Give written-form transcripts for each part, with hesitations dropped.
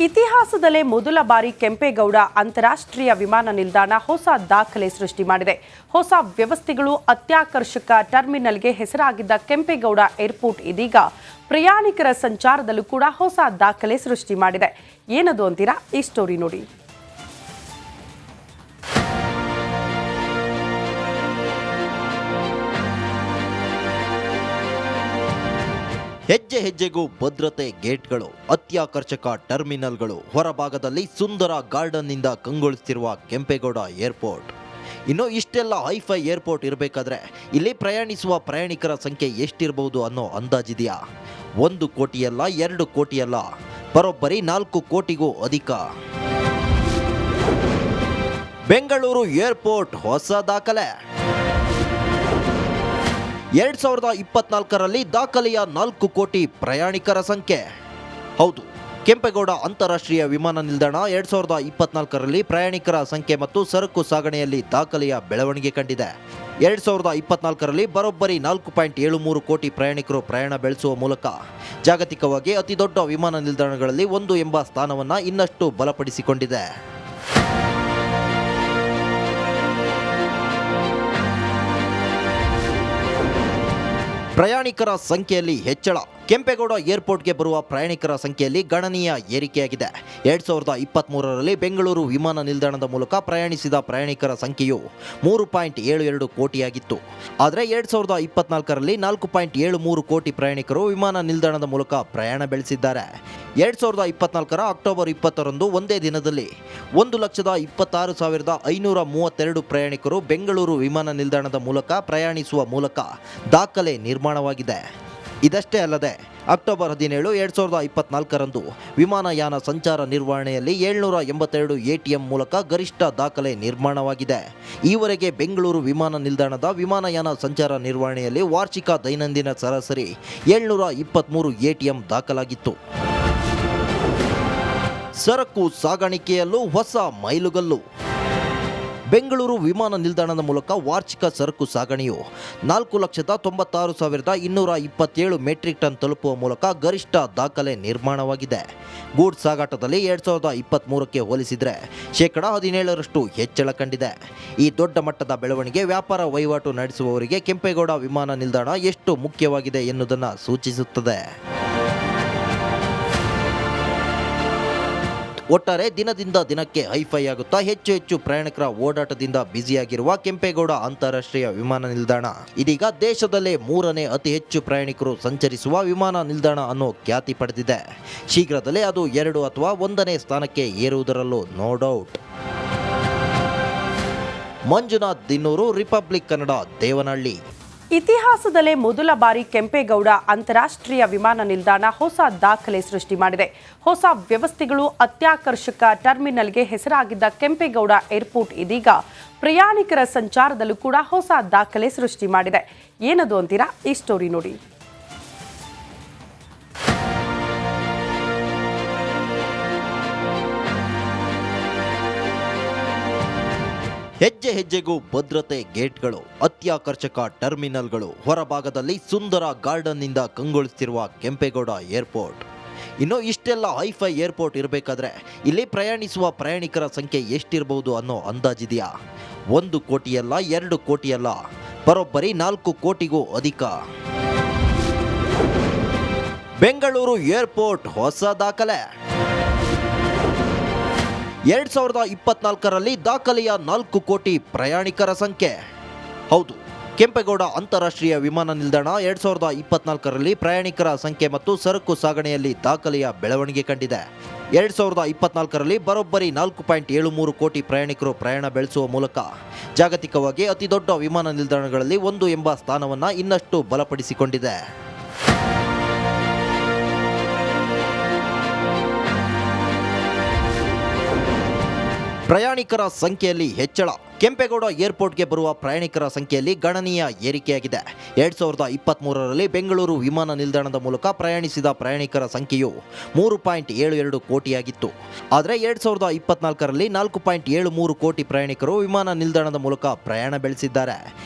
ಇತಿಹಾಸದಲ್ಲೇ ಮೊದಲ ಬಾರಿ ಕೆಂಪೇಗೌಡ ಅಂತಾರಾಷ್ಟ್ರೀಯ ವಿಮಾನ ನಿಲ್ದಾಣ ಹೊಸ ದಾಖಲೆ ಸೃಷ್ಟಿ ಮಾಡಿದೆ. ಹೊಸ ವ್ಯವಸ್ಥೆಗಳು, ಅತ್ಯಾಕರ್ಷಕ ಟರ್ಮಿನಲ್ಗೆ ಹೆಸರಾಗಿದ್ದ ಕೆಂಪೇಗೌಡ ಏರ್ಪೋರ್ಟ್ ಇದೀಗ ಪ್ರಯಾಣಿಕರ ಸಂಚಾರದಲ್ಲೂ ಕೂಡ ಹೊಸ ದಾಖಲೆ ಸೃಷ್ಟಿ ಮಾಡಿದೆ. ಏನದು ಅಂತೀರಾ? ಈ ಸ್ಟೋರಿ ನೋಡಿ. ಹೆಜ್ಜೆ ಹೆಜ್ಜೆಗೂ ಭದ್ರತೆ ಗೇಟ್ಗಳು, ಅತ್ಯಾಕರ್ಷಕ ಟರ್ಮಿನಲ್ಗಳು, ಹೊರಭಾಗದಲ್ಲಿ ಸುಂದರ ಗಾರ್ಡನ್ನಿಂದ ಕಂಗೊಳಿಸುತ್ತಿರುವ ಕೆಂಪೇಗೌಡ ಏರ್ಪೋರ್ಟ್. ಇನ್ನು ಇಷ್ಟೆಲ್ಲ ಹೈಫೈ ಏರ್ಪೋರ್ಟ್ ಇರಬೇಕಾದ್ರೆ ಇಲ್ಲಿ ಪ್ರಯಾಣಿಸುವ ಪ್ರಯಾಣಿಕರ ಸಂಖ್ಯೆ ಎಷ್ಟಿರಬಹುದು ಅನ್ನೋ ಅಂದಾಜಿದೆಯಾ? 1 ಕೋಟಿಯಲ್ಲ, 2 ಕೋಟಿಯಲ್ಲ, ಬರೋಬ್ಬರಿ 4 ಕೋಟಿಗೂ ಅಧಿಕ. ಬೆಂಗಳೂರು ಏರ್ಪೋರ್ಟ್ ಹೊಸ ದಾಖಲೆ. 2024ರಲ್ಲಿ ದಾಖಲೆಯ 4 ಕೋಟಿ ಪ್ರಯಾಣಿಕರ ಸಂಖ್ಯೆ. ಹೌದು, ಕೆಂಪೇಗೌಡ ಅಂತಾರಾಷ್ಟ್ರೀಯ ವಿಮಾನ ನಿಲ್ದಾಣ 2024ರಲ್ಲಿ ಪ್ರಯಾಣಿಕರ ಸಂಖ್ಯೆ ಮತ್ತು ಸರಕು ಸಾಗಣೆಯಲ್ಲಿ ದಾಖಲೆಯ ಬೆಳವಣಿಗೆ ಕಂಡಿದೆ. 2024ರಲ್ಲಿ ಬರೋಬ್ಬರಿ 4.73 ಕೋಟಿ ಪ್ರಯಾಣಿಕರು ಪ್ರಯಾಣ ಬೆಳೆಸುವ ಮೂಲಕ ಜಾಗತಿಕವಾಗಿ ಅತಿದೊಡ್ಡ ವಿಮಾನ ನಿಲ್ದಾಣಗಳಲ್ಲಿ ಒಂದು ಎಂಬ ಸ್ಥಾನವನ್ನು ಇನ್ನಷ್ಟು ಬಲಪಡಿಸಿಕೊಂಡಿದೆ. ಪ್ರಯಾಣಿಕರ ಸಂಖ್ಯೆಯಲ್ಲಿ ಹೆಚ್ಚಳ. ಕೆಂಪೇಗೌಡ ಏರ್ಪೋರ್ಟ್ಗೆ ಬರುವ ಪ್ರಯಾಣಿಕರ ಸಂಖ್ಯೆಯಲ್ಲಿ ಗಣನೀಯ ಏರಿಕೆಯಾಗಿದೆ. 2023ರಲ್ಲಿ ಬೆಂಗಳೂರು ವಿಮಾನ ನಿಲ್ದಾಣದ ಮೂಲಕ ಪ್ರಯಾಣಿಸಿದ ಪ್ರಯಾಣಿಕರ ಸಂಖ್ಯೆಯು 3.72 ಕೋಟಿಯಾಗಿತ್ತು. ಆದರೆ 2024ರಲ್ಲಿ 4.73 ಕೋಟಿ ಪ್ರಯಾಣಿಕರು ವಿಮಾನ ನಿಲ್ದಾಣದ ಮೂಲಕ ಪ್ರಯಾಣ ಬೆಳೆಸಿದ್ದಾರೆ. 2024ರ ಅಕ್ಟೋಬರ್ 20ರಂದು ಒಂದೇ ದಿನದಲ್ಲಿ 1,26,532 ಪ್ರಯಾಣಿಕರು ಬೆಂಗಳೂರು ವಿಮಾನ ನಿಲ್ದಾಣದ ಮೂಲಕ ಪ್ರಯಾಣಿಸುವ ಮೂಲಕ ದಾಖಲೆ ನಿರ್ಮಾಣವಾಗಿದೆ. ಇದಷ್ಟೇ ಅಲ್ಲದೆ ಅಕ್ಟೋಬರ್ 17, 2024ರಂದು ವಿಮಾನಯಾನ ಸಂಚಾರ ನಿರ್ವಹಣೆಯಲ್ಲಿ 782 ATM ಮೂಲಕ ಗರಿಷ್ಠ ದಾಖಲೆ ನಿರ್ಮಾಣವಾಗಿದೆ. ಈವರೆಗೆ ಬೆಂಗಳೂರು ವಿಮಾನ ನಿಲ್ದಾಣದ ವಿಮಾನಯಾನ ಸಂಚಾರ ನಿರ್ವಹಣೆಯಲ್ಲಿ ವಾರ್ಷಿಕ ದೈನಂದಿನ ಸರಾಸರಿ 723 ATM ದಾಖಲಾಗಿತ್ತು. ಸರಕು ಸಾಗಾಣಿಕೆಯಲ್ಲೂ ಹೊಸ ಮೈಲುಗಲ್ಲು. ಬೆಂಗಳೂರು ವಿಮಾನ ನಿಲ್ದಾಣದ ಮೂಲಕ ವಾರ್ಷಿಕ ಸರಕು ಸಾಗಣೆಯು 4,96,227 ಮೆಟ್ರಿಕ್ ಟನ್ ತಲುಪುವ ಮೂಲಕ ಗರಿಷ್ಠ ದಾಖಲೆ ನಿರ್ಮಾಣವಾಗಿದೆ. ಗೂಡ್ಸ್ ಸಾಗಾಟದಲ್ಲಿ 2023ಕ್ಕೆ ಹೋಲಿಸಿದರೆ 17% ಹೆಚ್ಚಳ ಕಂಡಿದೆ. ಈ ದೊಡ್ಡ ಮಟ್ಟದ ಬೆಳವಣಿಗೆ ವ್ಯಾಪಾರ ವಹಿವಾಟು ನಡೆಸುವವರಿಗೆ ಕೆಂಪೇಗೌಡ ವಿಮಾನ ನಿಲ್ದಾಣ ಎಷ್ಟು ಮುಖ್ಯವಾಗಿದೆ ಎನ್ನುವುದನ್ನು ಸೂಚಿಸುತ್ತದೆ. ಒಟ್ಟಾರೆ ದಿನದಿಂದ ದಿನಕ್ಕೆ ಹೈಫೈ ಆಗುತ್ತಾ ಹೆಚ್ಚು ಪ್ರಯಾಣಿಕರ ಓಡಾಟದಿಂದ ಬ್ಯುಸಿಯಾಗಿರುವ ಕೆಂಪೇಗೌಡ ಅಂತಾರಾಷ್ಟ್ರೀಯ ವಿಮಾನ ನಿಲ್ದಾಣ ಇದೀಗ ದೇಶದಲ್ಲೇ 3ನೇ ಅತಿ ಹೆಚ್ಚು ಪ್ರಯಾಣಿಕರು ಸಂಚರಿಸುವ ವಿಮಾನ ನಿಲ್ದಾಣ ಅನ್ನೋ ಖ್ಯಾತಿ ಪಡೆದಿದೆ. ಶೀಘ್ರದಲ್ಲೇ ಅದು 2 ಅಥವಾ 1ನೇ ಸ್ಥಾನಕ್ಕೆ ಏರುವುದರಲ್ಲೂ no doubt. Manjunath Dinnur, Republic Kannada, Devanahalli. ಇತಿಹಾಸದಲ್ಲೇ ಮೊದಲ ಬಾರಿ ಕೆಂಪೇಗೌಡ ಅಂತಾರಾಷ್ಟ್ರೀಯ ವಿಮಾನ ನಿಲ್ದಾಣ ಹೊಸ ದಾಖಲೆ ಸೃಷ್ಟಿ ಮಾಡಿದೆ. ಹೊಸ ವ್ಯವಸ್ಥೆಗಳು, ಅತ್ಯಾಕರ್ಷಕ ಟರ್ಮಿನಲ್ಗೆ ಹೆಸರಾಗಿದ್ದ ಕೆಂಪೇಗೌಡ ಏರ್ಪೋರ್ಟ್ ಇದೀಗ ಪ್ರಯಾಣಿಕರ ಸಂಚಾರದಲ್ಲೂ ಕೂಡ ಹೊಸ ದಾಖಲೆ ಸೃಷ್ಟಿ ಮಾಡಿದೆ. ಏನದು ಅಂತೀರಾ? ಈ ಸ್ಟೋರಿ ನೋಡಿ. ಹೆಜ್ಜೆ ಹೆಜ್ಜೆಗೂ ಭದ್ರತೆ ಗೇಟ್ಗಳು, ಅತ್ಯಾಕರ್ಷಕ ಟರ್ಮಿನಲ್ಗಳು, ಹೊರಭಾಗದಲ್ಲಿ ಸುಂದರ ಗಾರ್ಡನ್ನಿಂದ ಕಂಗೊಳಿಸುತ್ತಿರುವ ಕೆಂಪೇಗೌಡ ಏರ್ಪೋರ್ಟ್. ಇನ್ನು ಇಷ್ಟೆಲ್ಲ ಹೈಫೈ ಏರ್ಪೋರ್ಟ್ ಇರಬೇಕಾದ್ರೆ ಇಲ್ಲಿ ಪ್ರಯಾಣಿಸುವ ಪ್ರಯಾಣಿಕರ ಸಂಖ್ಯೆ ಎಷ್ಟಿರಬಹುದು ಅನ್ನೋ ಅಂದಾಜಿದೆಯಾ? 1 ಕೋಟಿಯಲ್ಲ, 2 ಕೋಟಿಯಲ್ಲ, ಬರೋಬ್ಬರಿ 4 ಕೋಟಿಗೂ ಅಧಿಕ. ಬೆಂಗಳೂರು ಏರ್ಪೋರ್ಟ್ ಹೊಸ ದಾಖಲೆ. 2024ರಲ್ಲಿ ದಾಖಲೆಯ 4 ಕೋಟಿ ಪ್ರಯಾಣಿಕರ ಸಂಖ್ಯೆ. ಹೌದು, ಕೆಂಪೇಗೌಡ ಅಂತಾರಾಷ್ಟ್ರೀಯ ವಿಮಾನ ನಿಲ್ದಾಣ 2024ರಲ್ಲಿ ಪ್ರಯಾಣಿಕರ ಸಂಖ್ಯೆ ಮತ್ತು ಸರಕು ಸಾಗಣೆಯಲ್ಲಿ ದಾಖಲೆಯ ಬೆಳವಣಿಗೆ ಕಂಡಿದೆ. 2024ರಲ್ಲಿ ಬರೋಬ್ಬರಿ 4.73 ಕೋಟಿ ಪ್ರಯಾಣಿಕರು ಪ್ರಯಾಣ ಬೆಳೆಸುವ ಮೂಲಕ ಜಾಗತಿಕವಾಗಿ ಅತಿದೊಡ್ಡ ವಿಮಾನ ನಿಲ್ದಾಣಗಳಲ್ಲಿ ಒಂದು ಎಂಬ ಸ್ಥಾನವನ್ನು ಇನ್ನಷ್ಟು ಬಲಪಡಿಸಿಕೊಂಡಿದೆ. ಪ್ರಯಾಣಿಕರ ಸಂಖ್ಯೆಯಲ್ಲಿ ಹೆಚ್ಚಳ. ಕೆಂಪೇಗೌಡ ಏರ್ಪೋರ್ಟ್ಗೆ ಬರುವ ಪ್ರಯಾಣಿಕರ ಸಂಖ್ಯೆಯಲ್ಲಿ ಗಣನೀಯ ಏರಿಕೆಯಾಗಿದೆ. 2023ರಲ್ಲಿ ಬೆಂಗಳೂರು ವಿಮಾನ ನಿಲ್ದಾಣದ ಮೂಲಕ ಪ್ರಯಾಣಿಸಿದ ಪ್ರಯಾಣಿಕರ ಸಂಖ್ಯೆಯು 3.72 ಕೋಟಿಯಾಗಿತ್ತು. ಆದರೆ 2024ರಲ್ಲಿ 4.73 ಕೋಟಿ ಪ್ರಯಾಣಿಕರು ವಿಮಾನ ನಿಲ್ದಾಣದ ಮೂಲಕ ಪ್ರಯಾಣ ಬೆಳೆಸಿದ್ದಾರೆ.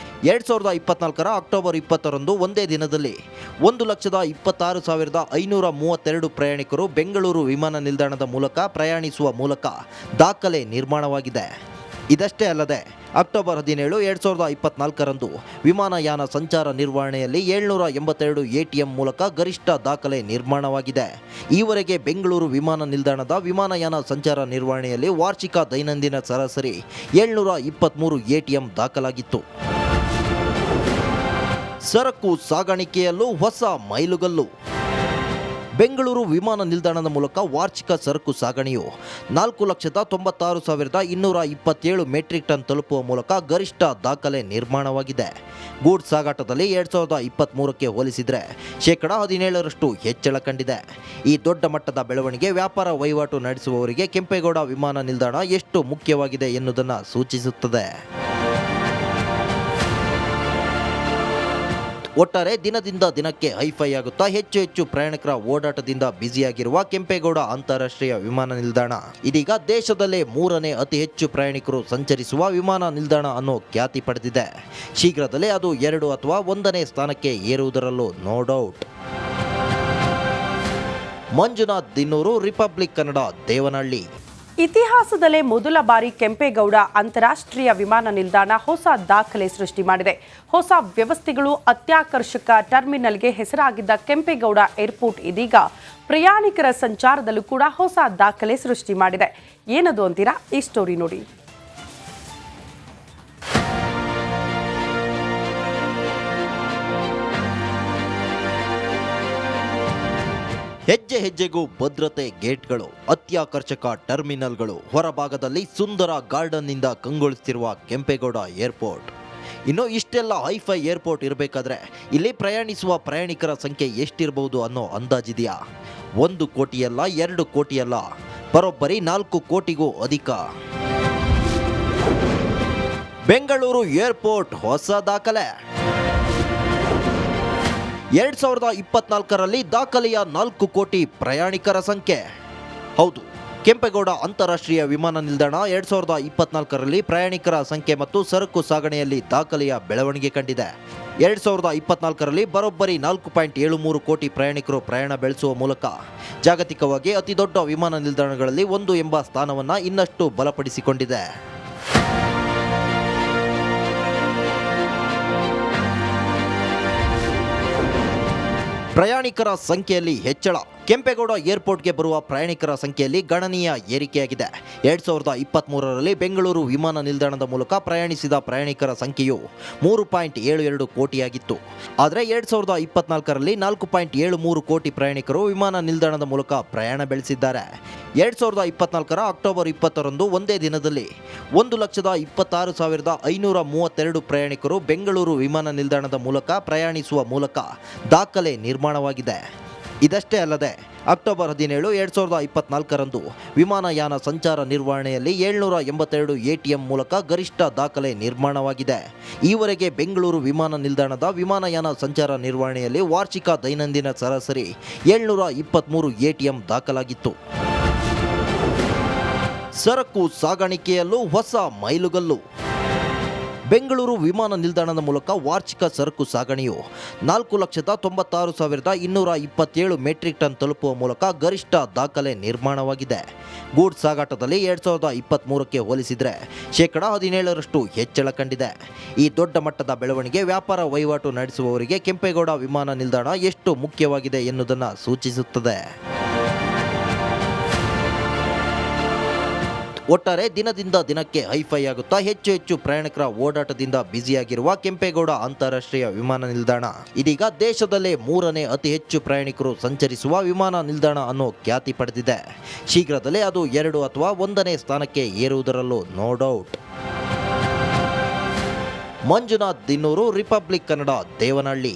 2024ರ ಅಕ್ಟೋಬರ್ 20ರಂದು ಒಂದೇ ದಿನದಲ್ಲಿ 1,26,532 ಪ್ರಯಾಣಿಕರು ಬೆಂಗಳೂರು ವಿಮಾನ ನಿಲ್ದಾಣದ ಮೂಲಕ ಪ್ರಯಾಣಿಸುವ ಮೂಲಕ ದಾಖಲೆ ನಿರ್ಮಾಣವಾಗಿದೆ. ಇದಷ್ಟೇ ಅಲ್ಲದೆ ಅಕ್ಟೋಬರ್ 17, 2024ರಂದು ವಿಮಾನಯಾನ ಸಂಚಾರ ನಿರ್ವಹಣೆಯಲ್ಲಿ 782 ATM ಮೂಲಕ ಗರಿಷ್ಠ ದಾಖಲೆ ನಿರ್ಮಾಣವಾಗಿದೆ. ಈವರೆಗೆ ಬೆಂಗಳೂರು ವಿಮಾನ ನಿಲ್ದಾಣದ ವಿಮಾನಯಾನ ಸಂಚಾರ ನಿರ್ವಹಣೆಯಲ್ಲಿ ವಾರ್ಷಿಕ ದೈನಂದಿನ ಸರಾಸರಿ 723 ATM ದಾಖಲಾಗಿತ್ತು. ಸರಕು ಸಾಗಾಣಿಕೆಯಲ್ಲೂ ಹೊಸ ಮೈಲುಗಲ್ಲು. ಬೆಂಗಳೂರು ವಿಮಾನ ನಿಲ್ದಾಣದ ಮೂಲಕ ವಾರ್ಷಿಕ ಸರಕು ಸಾಗಣೆಯು 4,96,227 ಮೆಟ್ರಿಕ್ ಟನ್ ತಲುಪುವ ಮೂಲಕ ಗರಿಷ್ಠ ದಾಖಲೆ ನಿರ್ಮಾಣವಾಗಿದೆ. ಗೂಡ್ಸ್ ಸಾಗಾಟದಲ್ಲಿ 2023ಕ್ಕೆ ಹೋಲಿಸಿದರೆ 17% ಹೆಚ್ಚಳ ಕಂಡಿದೆ. ಈ ದೊಡ್ಡ ಮಟ್ಟದ ಬೆಳವಣಿಗೆ ವ್ಯಾಪಾರ ವಹಿವಾಟು ನಡೆಸುವವರಿಗೆ ಕೆಂಪೇಗೌಡ ವಿಮಾನ ನಿಲ್ದಾಣ ಎಷ್ಟು ಮುಖ್ಯವಾಗಿದೆ ಎನ್ನುವುದನ್ನು ಸೂಚಿಸುತ್ತದೆ. ಒಟ್ಟಾರೆ ದಿನದಿಂದ ದಿನಕ್ಕೆ ಹೈಫೈ ಆಗುತ್ತಾ ಹೆಚ್ಚು ಪ್ರಯಾಣಿಕರ ಓಡಾಟದಿಂದ ಬ್ಯುಸಿಯಾಗಿರುವ ಕೆಂಪೇಗೌಡ ಅಂತಾರಾಷ್ಟ್ರೀಯ ವಿಮಾನ ನಿಲ್ದಾಣ ಇದೀಗ ದೇಶದಲ್ಲೇ 3ನೇ ಅತಿ ಹೆಚ್ಚು ಪ್ರಯಾಣಿಕರು ಸಂಚರಿಸುವ ವಿಮಾನ ನಿಲ್ದಾಣ ಅನ್ನೋ ಖ್ಯಾತಿ ಪಡೆದಿದೆ. ಶೀಘ್ರದಲ್ಲೇ ಅದು 2 ಅಥವಾ 1ನೇ ಸ್ಥಾನಕ್ಕೆ ಏರುವುದರಲ್ಲೂ no doubt. Manjunath Dinnur, Republic Kannada, Devanahalli. ಇತಿಹಾಸದಲ್ಲೇ ಮೊದಲ ಬಾರಿ ಕೆಂಪೇಗೌಡ ಅಂತಾರಾಷ್ಟ್ರೀಯ ವಿಮಾನ ನಿಲ್ದಾಣ ಹೊಸ ದಾಖಲೆ ಸೃಷ್ಟಿ ಮಾಡಿದೆ. ಹೊಸ ವ್ಯವಸ್ಥೆಗಳು, ಅತ್ಯಾಕರ್ಷಕ ಟರ್ಮಿನಲ್ಗೆ ಹೆಸರಾಗಿದ್ದ ಕೆಂಪೇಗೌಡ ಏರ್ಪೋರ್ಟ್ ಇದೀಗ ಪ್ರಯಾಣಿಕರ ಸಂಚಾರದಲ್ಲೂ ಕೂಡ ಹೊಸ ದಾಖಲೆ ಸೃಷ್ಟಿ ಮಾಡಿದೆ. ಏನದು ಅಂತೀರಾ? ಈ ಸ್ಟೋರಿ ನೋಡಿ. ಹೆಜ್ಜೆ ಹೆಜ್ಜೆಗೂ ಭದ್ರತೆ ಗೇಟ್ಗಳು, ಅತ್ಯಾಕರ್ಷಕ ಟರ್ಮಿನಲ್ಗಳು, ಹೊರಭಾಗದಲ್ಲಿ ಸುಂದರ ಗಾರ್ಡನ್ನಿಂದ ಕಂಗೊಳಿಸುತ್ತಿರುವ ಕೆಂಪೇಗೌಡ ಏರ್ಪೋರ್ಟ್. ಇನ್ನು ಇಷ್ಟೆಲ್ಲ ಹೈಫೈ ಏರ್ಪೋರ್ಟ್ ಇರಬೇಕಾದ್ರೆ ಇಲ್ಲಿ ಪ್ರಯಾಣಿಸುವ ಪ್ರಯಾಣಿಕರ ಸಂಖ್ಯೆ ಎಷ್ಟಿರಬಹುದು ಅನ್ನೋ ಅಂದಾಜಿದೆಯಾ? 1 ಕೋಟಿಯಲ್ಲ, 2 ಕೋಟಿಯಲ್ಲ, ಬರೋಬ್ಬರಿ 4 ಕೋಟಿಗೂ ಅಧಿಕ. ಬೆಂಗಳೂರು ಏರ್ಪೋರ್ಟ್ ಹೊಸ ದಾಖಲೆ. 2024ರಲ್ಲಿ ದಾಖಲೆಯ 4 ಕೋಟಿ ಪ್ರಯಾಣಿಕರ ಸಂಖ್ಯೆ. ಹೌದು, ಕೆಂಪೇಗೌಡ ಅಂತಾರಾಷ್ಟ್ರೀಯ ವಿಮಾನ ನಿಲ್ದಾಣ 2024ರಲ್ಲಿ ಪ್ರಯಾಣಿಕರ ಸಂಖ್ಯೆ ಮತ್ತು ಸರಕು ಸಾಗಣೆಯಲ್ಲಿ ದಾಖಲೆಯ ಬೆಳವಣಿಗೆ ಕಂಡಿದೆ. 2024ರಲ್ಲಿ ಬರೋಬ್ಬರಿ 4.73 ಕೋಟಿ ಪ್ರಯಾಣಿಕರು ಪ್ರಯಾಣ ಬೆಳೆಸುವ ಮೂಲಕ ಜಾಗತಿಕವಾಗಿ ಅತಿದೊಡ್ಡ ವಿಮಾನ ನಿಲ್ದಾಣಗಳಲ್ಲಿ ಒಂದು ಎಂಬ ಸ್ಥಾನವನ್ನು ಇನ್ನಷ್ಟು ಬಲಪಡಿಸಿಕೊಂಡಿದೆ. ಪ್ರಯಾಣಿಕರ ಸಂಖ್ಯೆಯಲ್ಲಿ ಹೆಚ್ಚಳ. ಕೆಂಪೇಗೌಡ ಏರ್ಪೋರ್ಟ್ಗೆ ಬರುವ ಪ್ರಯಾಣಿಕರ ಸಂಖ್ಯೆಯಲ್ಲಿ ಗಣನೀಯ ಏರಿಕೆಯಾಗಿದೆ. 2023ರಲ್ಲಿ ಬೆಂಗಳೂರು ವಿಮಾನ ನಿಲ್ದಾಣದ ಮೂಲಕ ಪ್ರಯಾಣಿಸಿದ ಪ್ರಯಾಣಿಕರ ಸಂಖ್ಯೆಯು 3.72 ಕೋಟಿಯಾಗಿತ್ತು. ಆದರೆ 2024ರಲ್ಲಿ 4.73 ಕೋಟಿ ಪ್ರಯಾಣಿಕರು ವಿಮಾನ ನಿಲ್ದಾಣದ ಮೂಲಕ ಪ್ರಯಾಣ ಬೆಳೆಸಿದ್ದಾರೆ. 2024ರ ಅಕ್ಟೋಬರ್ 20ರಂದು ಒಂದೇ ದಿನದಲ್ಲಿ 1,26,532 ಪ್ರಯಾಣಿಕರು ಬೆಂಗಳೂರು ವಿಮಾನ ನಿಲ್ದಾಣದ ಮೂಲಕ ಪ್ರಯಾಣಿಸುವ ಮೂಲಕ ದಾಖಲೆ ನಿರ್ಮಾಣವಾಗಿದೆ. ಇದಷ್ಟೇ ಅಲ್ಲದೆ ಅಕ್ಟೋಬರ್ 17, 2024ರಂದು ವಿಮಾನಯಾನ ಸಂಚಾರ ನಿರ್ವಹಣೆಯಲ್ಲಿ 782 ATM ಮೂಲಕ ಗರಿಷ್ಠ ದಾಖಲೆ ನಿರ್ಮಾಣವಾಗಿದೆ. ಈವರೆಗೆ ಬೆಂಗಳೂರು ವಿಮಾನ ನಿಲ್ದಾಣದ ವಿಮಾನಯಾನ ಸಂಚಾರ ನಿರ್ವಹಣೆಯಲ್ಲಿ ವಾರ್ಷಿಕ ದೈನಂದಿನ ಸರಾಸರಿ 723 ATM ದಾಖಲಾಗಿತ್ತು. ಸರಕು ಸಾಗಾಣಿಕೆಯಲ್ಲೂ ಹೊಸ ಮೈಲುಗಲ್ಲು. ಬೆಂಗಳೂರು ವಿಮಾನ ನಿಲ್ದಾಣದ ಮೂಲಕ ವಾರ್ಷಿಕ ಸರಕು ಸಾಗಣೆಯು 4,96,227 ಮೆಟ್ರಿಕ್ ಟನ್ ತಲುಪುವ ಮೂಲಕ ಗರಿಷ್ಠ ದಾಖಲೆ ನಿರ್ಮಾಣವಾಗಿದೆ. ಗೂಡ್ಸ್ ಸಾಗಾಟದಲ್ಲಿ 2023ಕ್ಕೆ ಹೋಲಿಸಿದರೆ 17% ಹೆಚ್ಚಳ ಕಂಡಿದೆ. ಈ ದೊಡ್ಡ ಮಟ್ಟದ ಬೆಳವಣಿಗೆ ವ್ಯಾಪಾರ ವಹಿವಾಟು ನಡೆಸುವವರಿಗೆ ಕೆಂಪೇಗೌಡ ವಿಮಾನ ನಿಲ್ದಾಣ ಎಷ್ಟು ಮುಖ್ಯವಾಗಿದೆ ಎನ್ನುವುದನ್ನು ಸೂಚಿಸುತ್ತದೆ. ಒಟ್ಟಾರೆ ದಿನದಿಂದ ದಿನಕ್ಕೆ ಹೈಫೈ ಆಗುತ್ತಾ ಹೆಚ್ಚು ಪ್ರಯಾಣಿಕರ ಓಡಾಟದಿಂದ ಬ್ಯುಸಿಯಾಗಿರುವ ಕೆಂಪೇಗೌಡ ಅಂತಾರಾಷ್ಟ್ರೀಯ ವಿಮಾನ ನಿಲ್ದಾಣ ಇದೀಗ ದೇಶದಲ್ಲೇ 3ನೇ ಅತಿ ಹೆಚ್ಚು ಪ್ರಯಾಣಿಕರು ಸಂಚರಿಸುವ ವಿಮಾನ ನಿಲ್ದಾಣ ಅನ್ನೋ ಖ್ಯಾತಿ ಪಡೆದಿದೆ. ಶೀಘ್ರದಲ್ಲೇ ಅದು 2 ಅಥವಾ 1ನೇ ಸ್ಥಾನಕ್ಕೆ ಏರುವುದರಲ್ಲೂ no doubt. Manjunath Dinnur, Republic Kannada, Devanahalli.